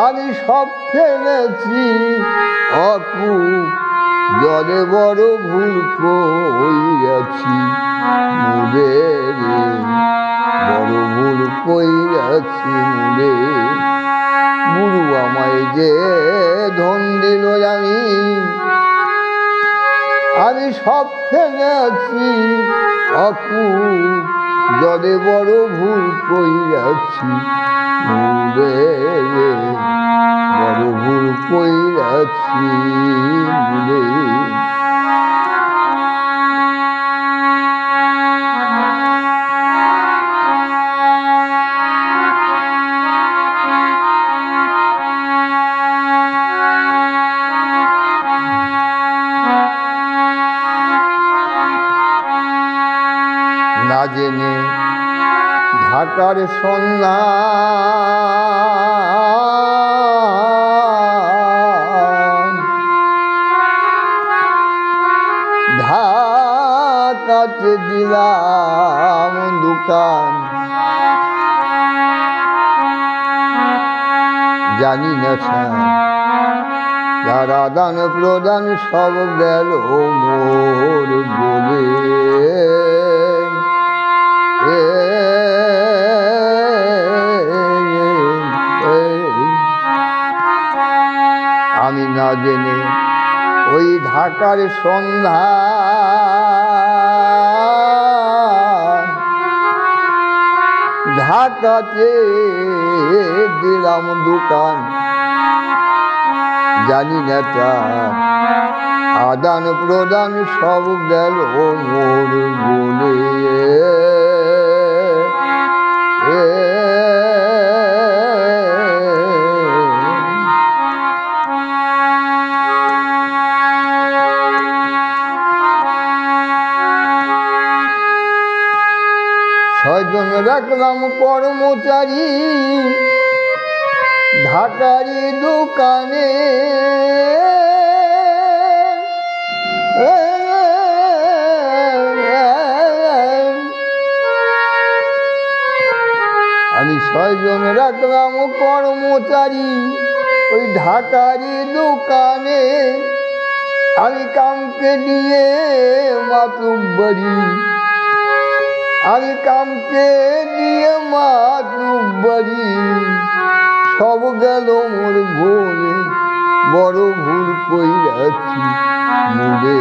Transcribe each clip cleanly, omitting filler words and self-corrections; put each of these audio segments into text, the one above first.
আমি সব ফেলেছি অপু জলে বড় ভুল কইয়াছি মুরে রে, বড় ভুল কইয়াছি মুরে। গুরু আমায় যে ধন দিল আমি সব ফেলেছি অপু জলে বড় ভুল কইয়াছি মুরে রে, বড় ভুল কইয়াছি মুরে। না জেনে ঢাকার সন্ধান ঢাকাতে দিলাম দোকান, জানি না তার আদান প্রদান সব গেল মোর বলে। আমি না জেনে ওই ঢাকার সন্ধান ঢাকাতে দিলাম দোকান, জানি না তার আদান প্রদান সব গেল মোর বলে। ছয়জন রাখলাম কর্মচারী ঢাকারি দোকানে, আমি ছয়জন রাখলাম কর্মচারী ওই ঢাকারি দোকানে। আমি কামকে দিয়ে মাতুব্বরি, আমি কামকে দিয়ে মাতুব্বরি সব গেল মোর গোলে, বড় ভুল কইরাছি মুরে,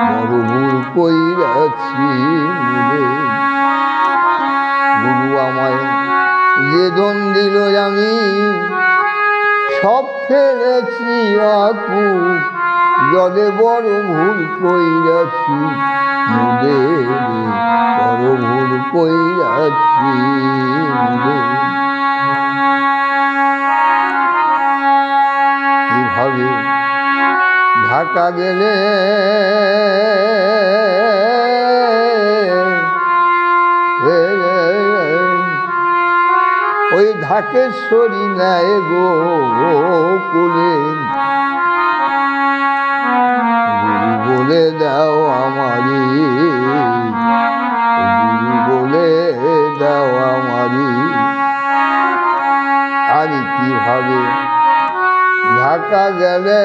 বড় ভুল কইরাছি মুরে। গুরু আমায় যে ধন দিল আমি সব ফেলেছি আপু জলে বড় ভুল কইরাছি মুরে, বড় ভুল কইরাছি মুরে। কিভাবে ঢাকা গেলে ওই ঢাকেশ্বরী নেয় গো কুলে, গুরু বলে দাও আমারি, গুরু বলে দাও আমারি। আমি কিভাবে ঢাকা গেলে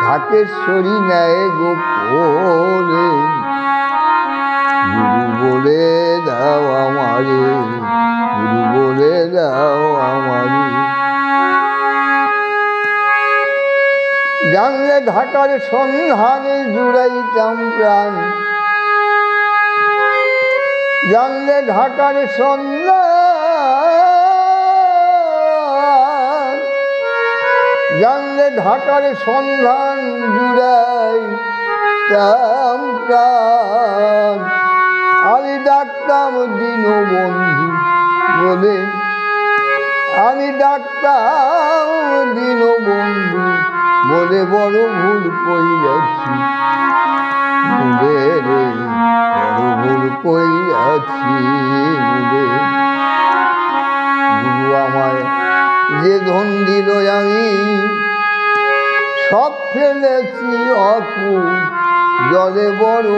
ঢাকেশ্বরী নেয় গো কোলে, গুরু বলে দাও আমারে, গুরু বলে দাও আমারে। জানলে ঢাকার সন্ধানে জুড়াইতাম প্রাণ, জানলে ঢাকার সন্ধান, জানলে ঢাকার সন্ধান জুড়াইতাম প্রাণ। আমি ডাকতাম দীনবন্ধু বলে, আমি ডাকতাম দীনবন্ধু বলে, বড় ভুল কইরাছি মুরে রে, বড় ভুল কইরাছি মুরে। গুরু আমায় যে ধন দিল আমি সব ফেলেছি অপু জলে বড়